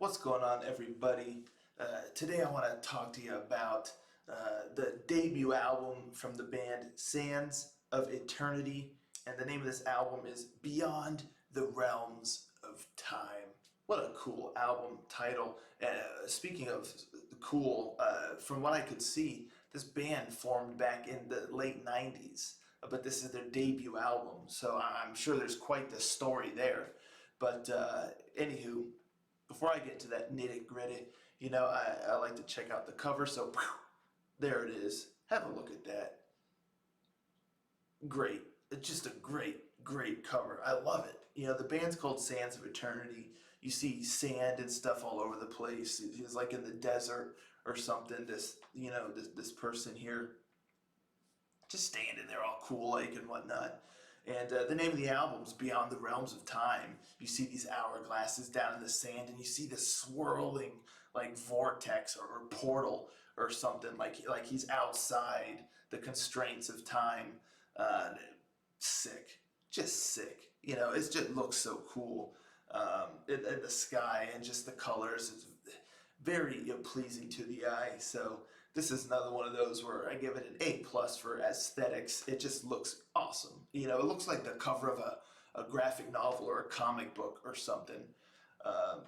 What's going on, everybody? Today I want to talk to you about the debut album from the band Sands of Eternity, and the name of this album is Beyond the Realms of Time. What a cool album title. Speaking of cool, from what I could see, this band formed back in the late 90s, but this is their debut album, so I'm sure there's quite the story there. But anywho, before I get to that nitty gritty, I like to check out the cover. So there it is. Have a look at that. Great. It's just a great cover. I love it. The band's called Sands of Eternity. You see sand and stuff all over the place. It's like in the desert or something. This person here just standing there all cool like and whatnot. And the name of the album is Beyond the Realms of Time. You see these hourglasses down in the sand, and you see this swirling like vortex or portal or something, like he's outside the constraints of time. Sick, just sick. It just looks so cool in the sky, and just the colors is very pleasing to the eye. So this is another one of those where I give it an A plus for aesthetics. It just looks awesome. It looks like the cover of a graphic novel or a comic book or something.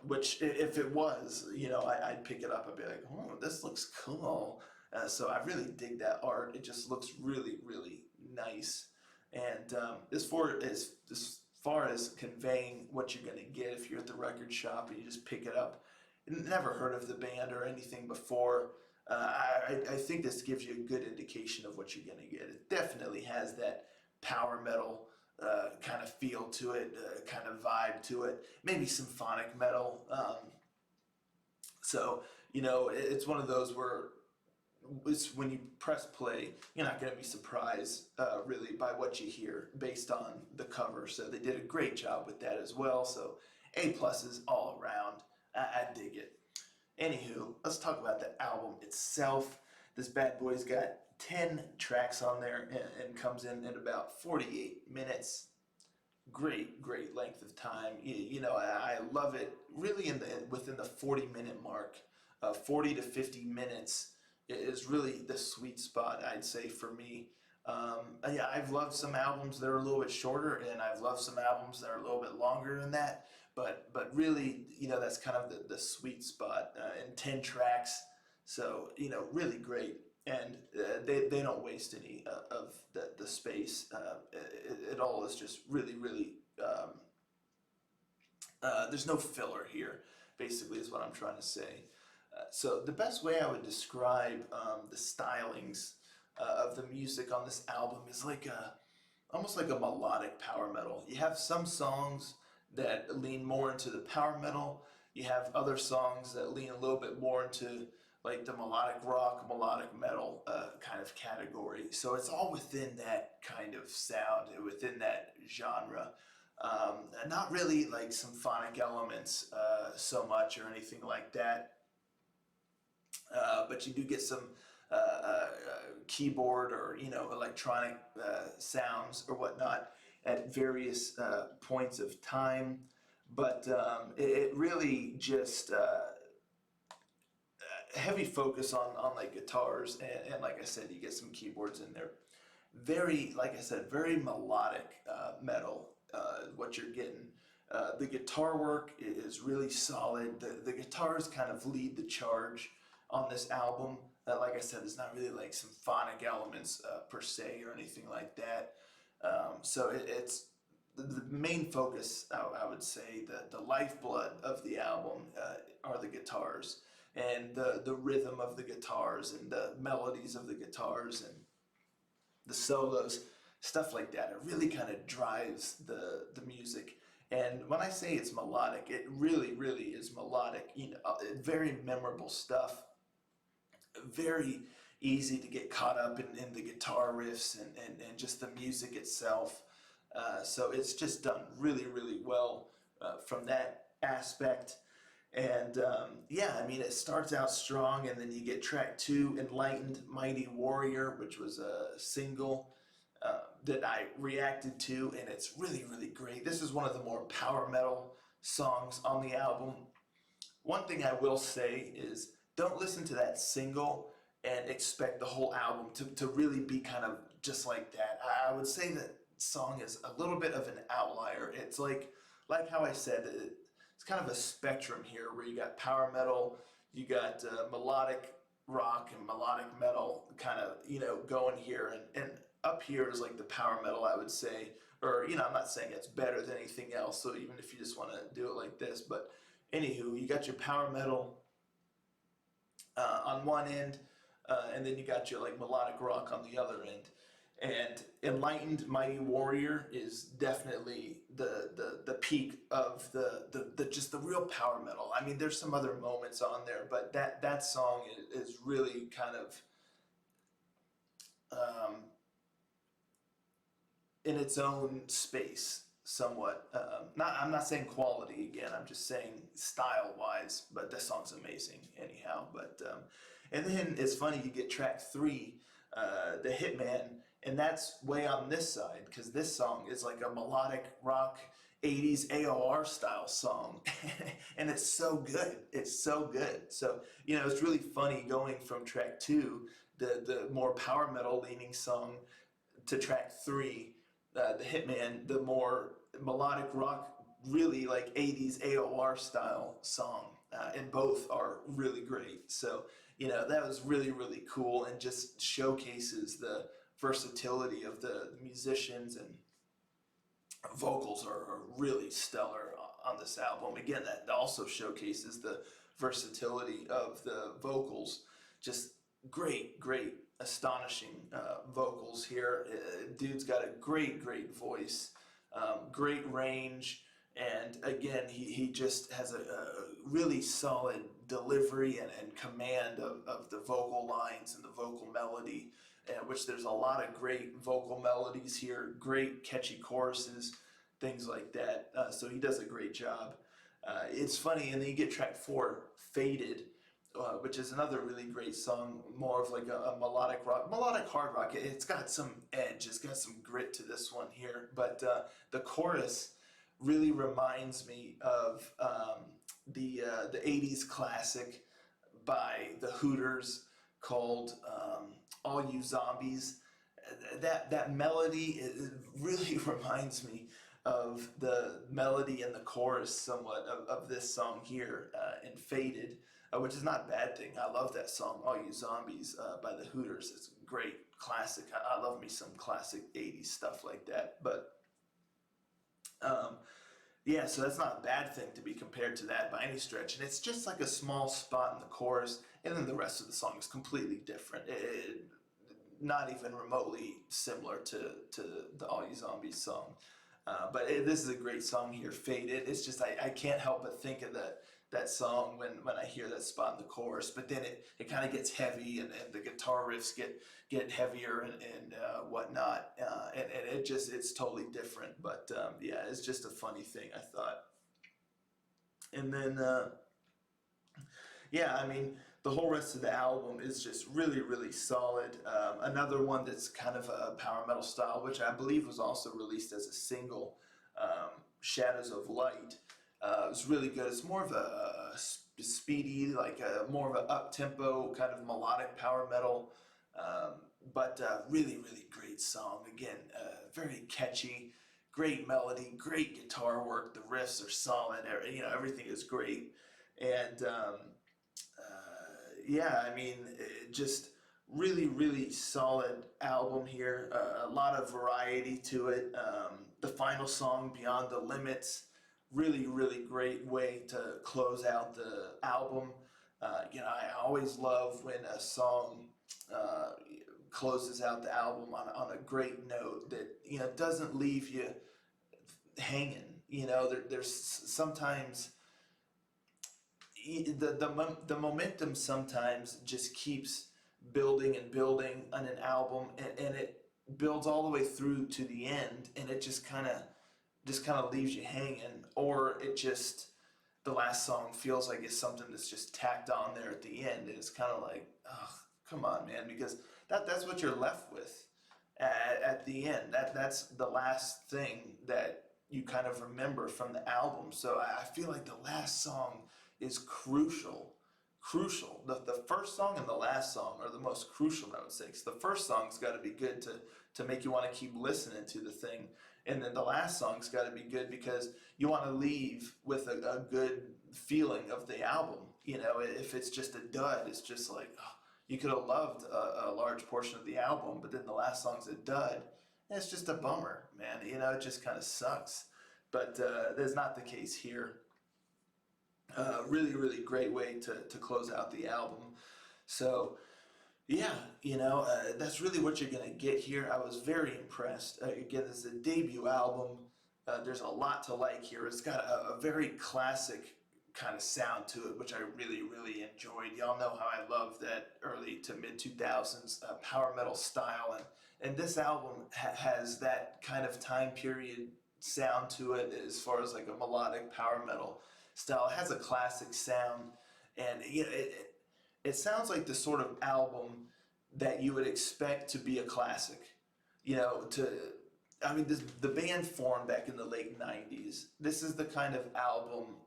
Which, if it was, I'd pick it up and be like, oh, this looks cool. So I really dig that art. It just looks really nice. And as far as conveying what you're going to get, if you're at the record shop and you just pick it up, never heard of the band or anything before, I think this gives you a good indication of what you're going to get. It definitely has that power metal kind of feel to it, kind of vibe to it, maybe symphonic metal. So it's one of those where when you press play, you're not going to be surprised really by what you hear based on the cover. So they did a great job with that as well. So A pluses all around. I dig it. Anywho, let's talk about the album itself. This bad boy's got 10 tracks on there and comes in at about 48 minutes. Great length of time. I love it. Really, within the 40-minute mark, 40 to 50 minutes is really the sweet spot, I'd say, for me. Yeah, I've loved some albums that are a little bit shorter, and I've loved some albums that are a little bit longer than that. But really, that's kind of the sweet spot. And 10 tracks, so really great. And they don't waste any of the space. It all is just really. There's no filler here, basically, is what I'm trying to say. So the best way I would describe the stylings of the music on this album is almost like a melodic power metal. You have some songs that lean more into the power metal. You have other songs that lean a little bit more into like the melodic rock, melodic metal kind of category. So it's all within that kind of sound, within that genre. Not really like symphonic elements so much or anything like that. But you do get some keyboard or electronic sounds or whatnot at various points of time. But it really just heavy focus on like guitars, and like I said, you get some keyboards in there. Very, like I said, very melodic metal. What you're getting. The guitar work is really solid. The guitars kind of lead the charge on this album. Like I said, there's not really like symphonic elements per se or anything like that. So it's the main focus, I would say, the lifeblood of the album are the guitars and the rhythm of the guitars and the melodies of the guitars and the solos, stuff like that. It really kind of drives the music. And when I say it's melodic, it really is melodic. Very memorable stuff. Very easy to get caught up in the guitar riffs and just the music itself. So it's just done really well from that aspect. And yeah, I mean, it starts out strong, and then you get track 2, Enlightened, Mighty Warrior, which was a single that I reacted to, and it's really great. This is one of the more power metal songs on the album. One thing I will say is don't listen to that single and expect the whole album to really be kind of just like that. I would say that song is a little bit of an outlier. It's like how I said, it's kind of a spectrum here where you got power metal, you got melodic rock and melodic metal kind of, going here. And up here is like the power metal, I would say. Or, I'm not saying it's better than anything else. So even if you just want to do it like this, but anywho, you got your power metal on one end, and then you got your like melodic rock on the other end. And Enlightened Mighty Warrior is definitely the peak of the just the real power metal. I mean, there's some other moments on there, but that song is really kind of um, in its own space somewhat. Not I'm not saying quality again. I'm just saying style wise. But this song's amazing anyhow. But and then it's funny you get track three, the Hitman, and that's way on this side because this song is like a melodic rock 80s AOR style song, and it's so good. It's so good. So it's really funny going from track two, the more power metal leaning song, to track three, the Hitman, the more melodic rock, really like 80s AOR style song. And both are really great. So, that was really, really cool and just showcases the versatility of the musicians, and vocals are really stellar on this album. Again, that also showcases the versatility of the vocals. Just great, astonishing vocals here. Dude's got a great voice, great range, and again, he just has a really solid delivery and command of the vocal lines and the vocal melody, which there's a lot of great vocal melodies here, great catchy choruses, things like that. So he does a great job. It's funny, and then you get track four, Faded, which is another really great song, more of like a melodic rock, melodic hard rock. It's got some edge, it's got some grit to this one here, but the chorus really reminds me of the 80s classic by the Hooters called All You Zombies. That melody really reminds me of the melody and the chorus somewhat of this song here in Faded, which is not a bad thing. I love that song, All You Zombies, by the Hooters. It's a great classic. I love me some classic 80s stuff like that. But yeah, so that's not a bad thing to be compared to that by any stretch. And it's just like a small spot in the chorus, and then the rest of the song is completely different. Not even remotely similar to the All You Zombies song. But this is a great song here, Faded. It's just, I can't help but think of that song when I hear that spot in the chorus. But then it kind of gets heavy, and the guitar riffs get heavier and whatnot. And it's totally different. But yeah, it's just a funny thing, I thought. And then, yeah, I mean, the whole rest of the album is just really solid. Another one that's kind of a power metal style, which I believe was also released as a single, Shadows of Light. It was really good. It's more of a speedy, like more of an up-tempo kind of melodic power metal, but really great song. Again, very catchy, great melody, great guitar work. The riffs are solid. Everything is great. And yeah, I mean, just really solid album here. A lot of variety to it. The final song, Beyond the Limits, really great way to close out the album. I always love when a song closes out the album on a great note that doesn't leave you hanging. There's sometimes the momentum sometimes just keeps building and building on an album, and it builds all the way through to the end, and it just kind of leaves you hanging, or the last song feels like it's something that's just tacked on there at the end, and it's kind of like, oh, come on, man, because that's what you're left with at the end. That's the last thing that you kind of remember from the album. So I feel like the last song is crucial. Crucial. The first song and the last song are the most crucial, I would say. 'Cause the first song's got to be good to make you want to keep listening to the thing. And then the last song's got to be good because you want to leave with a good feeling of the album. You know, if it's just a dud, it's just like, oh, you could have loved a large portion of the album, but then the last song's a dud. It's just a bummer, man. You know, it just kind of sucks. But that's not the case here. Really, really great way to close out the album. So, yeah, that's really what you're going to get here. I was very impressed. Again, this is a debut album. There's a lot to like here. It's got a very classic kind of sound to it, which I really, really enjoyed. Y'all know how I love that early to mid 2000s power metal style. And this album has that kind of time period sound to it as far as like a melodic power metal style. It has a classic sound, and it sounds like the sort of album that you would expect to be a classic. The band formed back in the late 90s. This is the kind of album,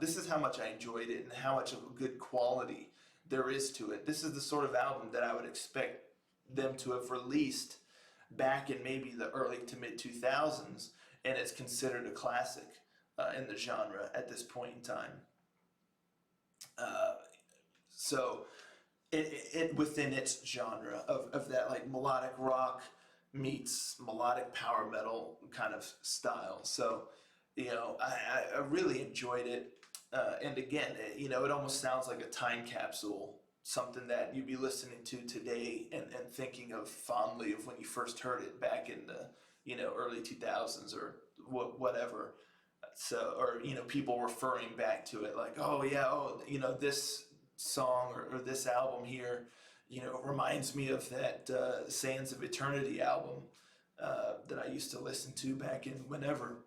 this is how much I enjoyed it and how much of a good quality there is to it. This is the sort of album that I would expect them to have released back in maybe the early to mid 2000s, and it's considered a classic in the genre at this point in time. So it within its genre of that like melodic rock meets melodic power metal kind of style. So, I really enjoyed it. And again, it almost sounds like a time capsule, something that you'd be listening to today and thinking of fondly of when you first heard it back in the, early 2000s or whatever. So, or, people referring back to it like, oh yeah, this song or this album here, reminds me of that Sands of Eternity album that I used to listen to back in whenever.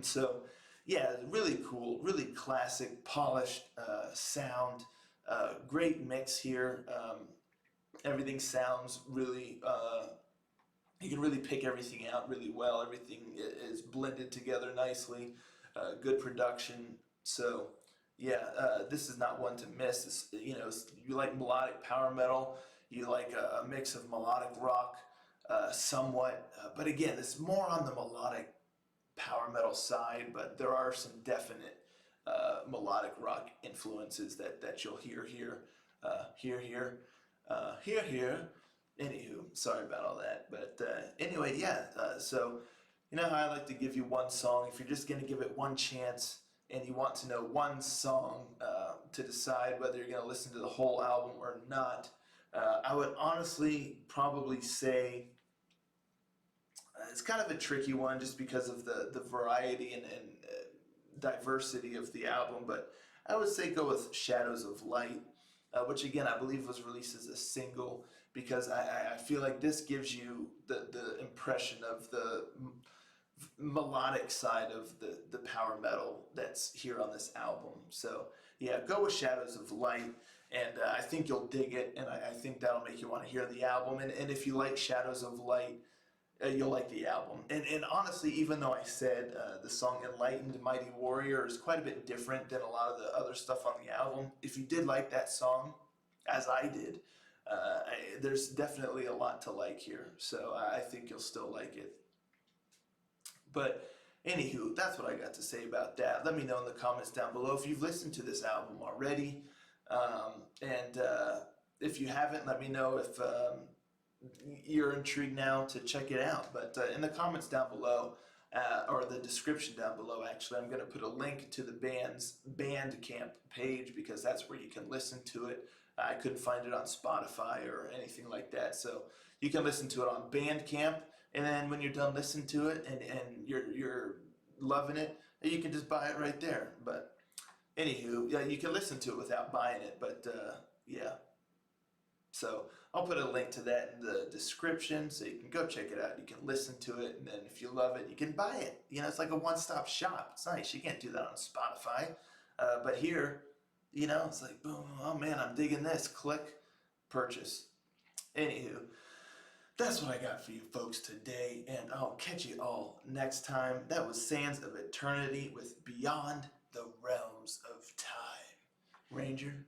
So, yeah, really cool, really classic, polished sound. Great mix here. Everything sounds really, you can really pick everything out really well. Everything is blended together nicely. Good production. So, yeah, this is not one to miss. You like melodic power metal, you like a mix of melodic rock, somewhat, but again, it's more on the melodic power metal side, but there are some definite melodic rock influences that you'll hear here. Anywho, sorry about all that, but anyway, yeah, so you know how I like to give you one song. If you're just going to give it one chance, and you want to know one song to decide whether you're going to listen to the whole album or not, I would honestly probably say it's kind of a tricky one just because of the variety and diversity of the album, but I would say go with Shadows of Light, which again I believe was released as a single, because I feel like this gives you the impression of the melodic side of the power metal that's here on this album. So yeah, go with Shadows of Light, and I think you'll dig it, and I think that'll make you want to hear the album. And if you like Shadows of Light, you'll like the album. And honestly, even though I said the song Enlightened Mighty Warrior is quite a bit different than a lot of the other stuff on the album, if you did like that song, as I did, there's definitely a lot to like here. So I think you'll still like it. But anywho, that's what I got to say about that. Let me know in the comments down below if you've listened to this album already. And if you haven't, let me know if you're intrigued now to check it out. But in the comments down below, or the description down below, actually, I'm going to put a link to the band's Bandcamp page, because that's where you can listen to it. I couldn't find it on Spotify or anything like that. So you can listen to it on Bandcamp. And then when you're done listening to it and you're loving it, you can just buy it right there. But anywho, yeah, you can listen to it without buying it. But yeah. So I'll put a link to that in the description, so you can go check it out. You can listen to it, and then if you love it, you can buy it. It's like a one-stop shop. It's nice. You can't do that on Spotify. But here, it's like, boom, oh man, I'm digging this. Click, purchase. Anywho, that's what I got for you folks today, and I'll catch you all next time. That was Sands of Eternity with Beyond the Realms of Time. Ranger.